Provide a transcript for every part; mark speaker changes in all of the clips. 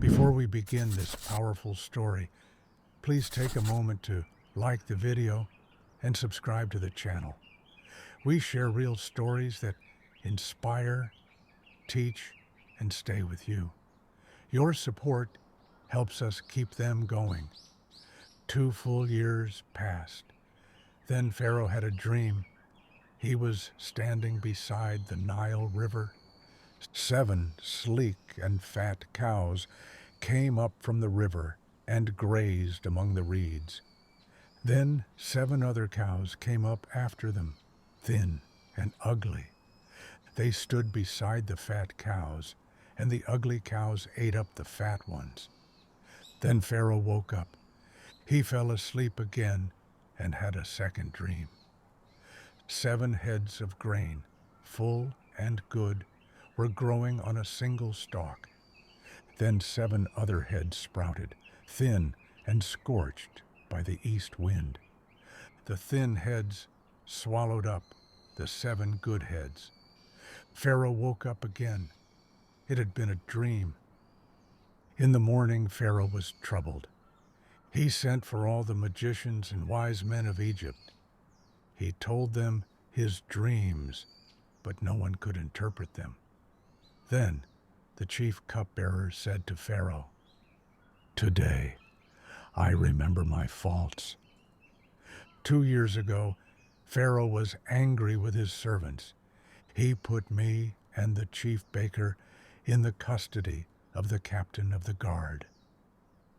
Speaker 1: Before we begin this powerful story, please take a moment to like the video and subscribe to the channel. We share real stories that inspire, teach, and stay with you. Your support helps us keep them going. 2 full years passed. Then Pharaoh had a dream. He was standing beside the Nile River. 7 sleek and fat cows came up from the river and grazed among the reeds. Then 7 other cows came up after them, thin and ugly. They stood beside the fat cows, and the ugly cows ate up the fat ones. Then Pharaoh woke up. He fell asleep again and had a second dream. 7 heads of grain, full and good, were growing on a single stalk. Then 7 other heads sprouted, thin and scorched by the east wind. The thin heads swallowed up the 7 good heads. Pharaoh woke up again. It had been a dream. In the morning, Pharaoh was troubled. He sent for all the magicians and wise men of Egypt. He told them his dreams, but no one could interpret them. Then the chief cupbearer said to Pharaoh, "Today I remember my faults. 2 years ago, Pharaoh was angry with his servants. He put me and the chief baker in the custody of the captain of the guard.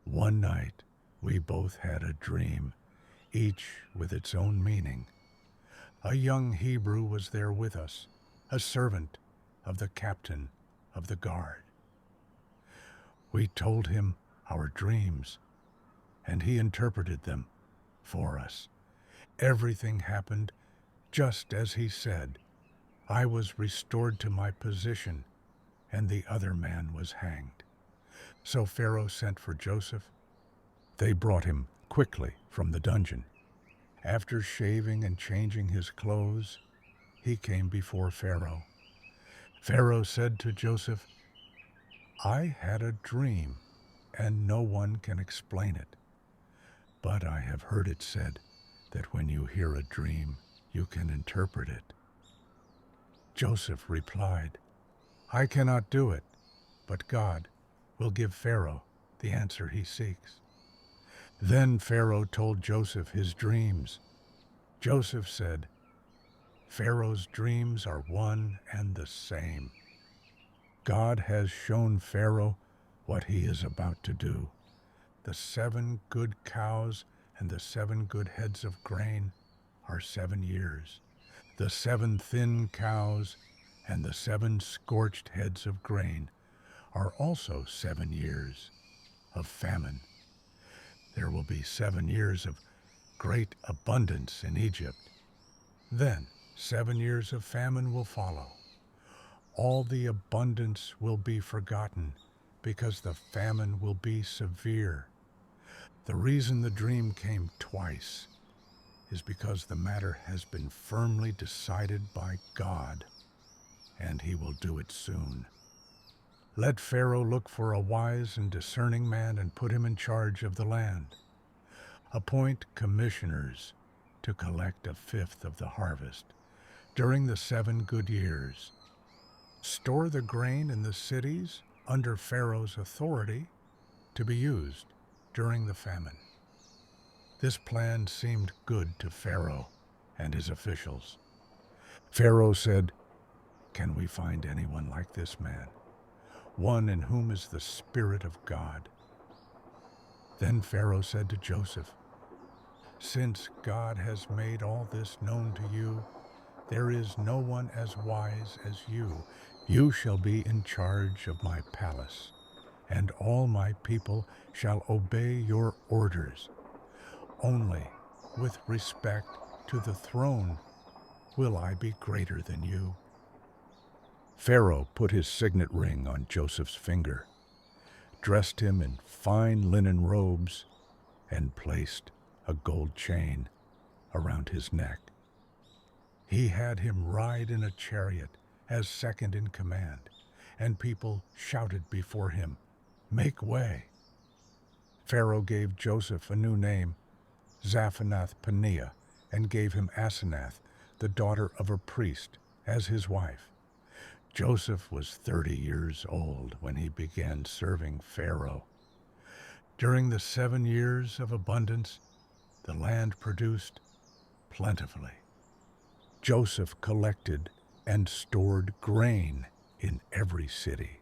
Speaker 1: One night, we both had a dream, each with its own meaning. A young Hebrew was there with us, a servant of the captain of the guard. We told him our dreams, and he interpreted them for us. Everything happened just as he said. I was restored to my position, and the other man was hanged. So Pharaoh sent for Joseph. They brought him quickly from the dungeon. After shaving and changing his clothes, he came before Pharaoh. Pharaoh said to Joseph, I had a dream, and no one can explain it. But I have heard it said that when you hear a dream, you can interpret it. Joseph replied, I cannot do it, but God will give Pharaoh the answer he seeks. Then Pharaoh told Joseph his dreams. Joseph said, Pharaoh's dreams are one and the same. God has shown Pharaoh what he is about to do. The 7 good cows and the 7 good heads of grain are 7 years. The 7 thin cows and the 7 scorched heads of grain are also 7 years of famine. There will be 7 years of great abundance in Egypt. Then 7 years of famine will follow. All the abundance will be forgotten because the famine will be severe. The reason the dream came twice is because the matter has been firmly decided by God, and he will do it soon. Let Pharaoh look for a wise and discerning man and put him in charge of the land. Appoint commissioners to collect 1/5 of the harvest during the 7 good years. Store the grain in the cities under Pharaoh's authority to be used during the famine. This plan seemed good to Pharaoh and his officials. Pharaoh said, Can we find anyone like this man, one in whom is the Spirit of God? Then Pharaoh said to Joseph, Since God has made all this known to you, there is no one as wise as you. You shall be in charge of my palace, and all my people shall obey your orders. Only with respect to the throne will I be greater than you. Pharaoh put his signet ring on Joseph's finger, dressed him in fine linen robes, and placed a gold chain around his neck. He had him ride in a chariot as second in command, and people shouted before him, Make way." Pharaoh gave Joseph a new name, Zaphanath-Paneah, and gave him Asenath, the daughter of a priest, as his wife. Joseph was 30 years old when he began serving Pharaoh. During the 7 years of abundance, the land produced plentifully. Joseph collected and stored grain in every city,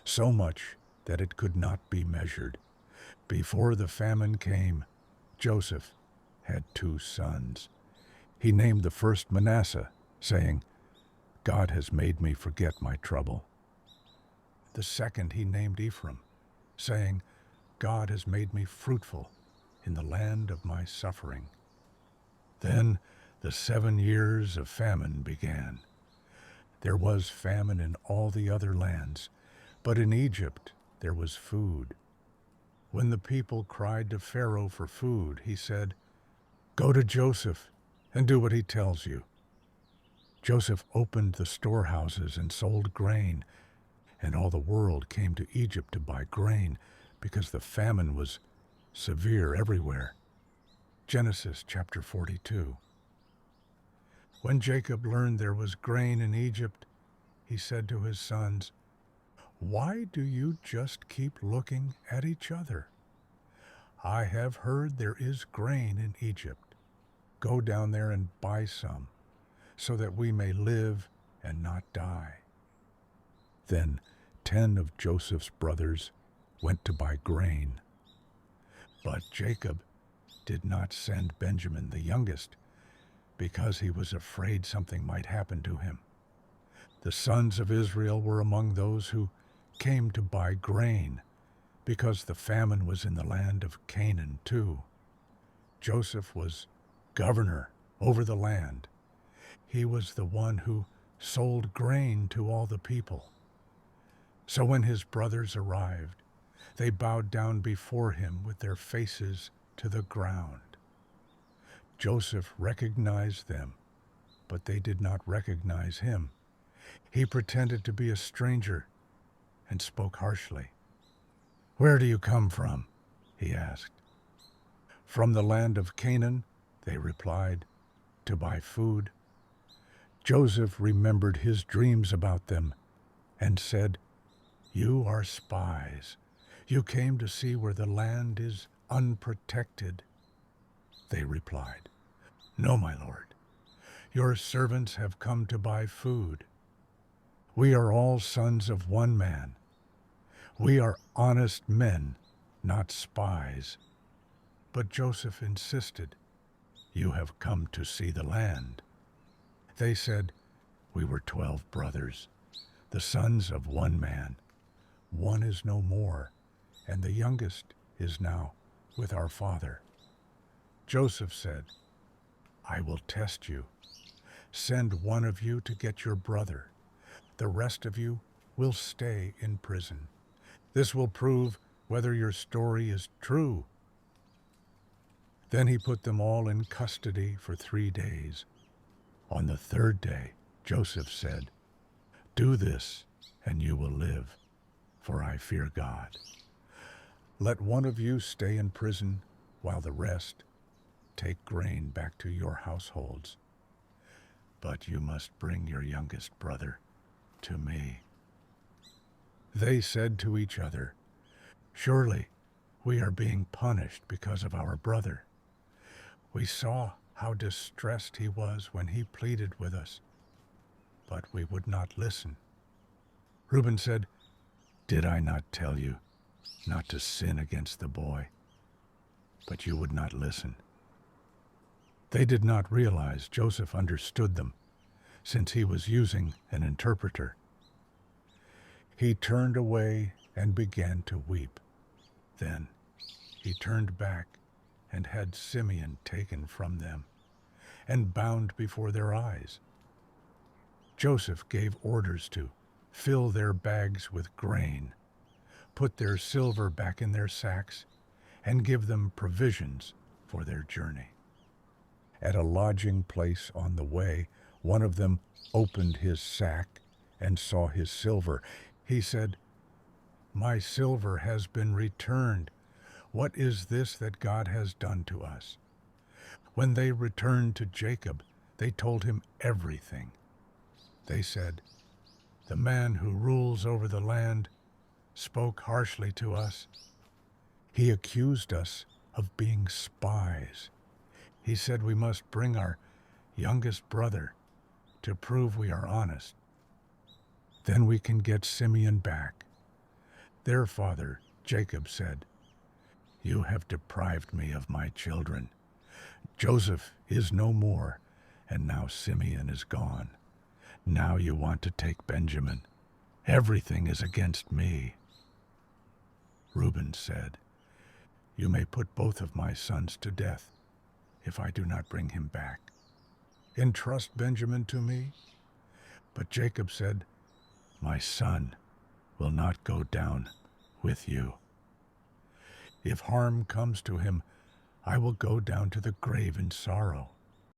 Speaker 1: so much that it could not be measured. Before the famine came, Joseph had 2 sons. He named the first Manasseh, saying, "God has made me forget my trouble." The second he named Ephraim, saying, "God has made me fruitful in the land of my suffering." Then the 7 years of famine began. There was famine in all the other lands, but in Egypt there was food. When the people cried to Pharaoh for food, he said, "Go to Joseph and do what he tells you." Joseph opened the storehouses and sold grain, and all the world came to Egypt to buy grain because the famine was severe everywhere. Genesis chapter 42. When Jacob learned there was grain in Egypt, he said to his sons, "Why do you just keep looking at each other? I have heard there is grain in Egypt. Go down there and buy some, so that we may live and not die." Then 10 of Joseph's brothers went to buy grain. But Jacob did not send Benjamin the youngest, because he was afraid something might happen to him. The sons of Israel were among those who came to buy grain, because the famine was in the land of Canaan too. Joseph was governor over the land. He was the one who sold grain to all the people. So when his brothers arrived, they bowed down before him with their faces to the ground. Joseph recognized them, but they did not recognize him. He pretended to be a stranger and spoke harshly. "Where do you come from?" he asked. "From the land of Canaan," they replied, "to buy food." Joseph remembered his dreams about them and said, "You are spies. You came to see where the land is unprotected." They replied, "No, my lord. Your servants have come to buy food. We are all sons of one man. We are honest men, not spies." But Joseph insisted, "You have come to see the land." They said, "We were 12 brothers, the sons of one man. One is no more, and the youngest is now with our father." Joseph said, "I will test you. Send one of you to get your brother. The rest of you will stay in prison. This will prove whether your story is true." Then he put them all in custody for 3 days. On the 3rd day, Joseph said, "Do this, and you will live, for I fear God. Let one of you stay in prison, while the rest take grain back to your households. But you must bring your youngest brother to me." They said to each other, "Surely we are being punished because of our brother. We saw how distressed he was when he pleaded with us, but we would not listen." Reuben said, "Did I not tell you not to sin against the boy? But you would not listen." They did not realize Joseph understood them, since he was using an interpreter. He turned away and began to weep. Then he turned back and had Simeon taken from them and bound before their eyes. Joseph gave orders to fill their bags with grain, put their silver back in their sacks, and give them provisions for their journey. At a lodging place on the way, one of them opened his sack and saw his silver. He said, My silver has been returned. What is this that God has done to us?" When they returned to Jacob, they told him everything. They said, "The man who rules over the land spoke harshly to us. He accused us of being spies. He said we must bring our youngest brother to prove we are honest. Then we can get Simeon back." Their father, Jacob, said, "You have deprived me of my children. Joseph is no more, and now Simeon is gone. Now you want to take Benjamin. Everything is against me." Reuben said, "You may put both of my sons to death if I do not bring him back. Entrust Benjamin to me." But Jacob said, "My son will not go down with you. If harm comes to him, I will go down to the grave in sorrow.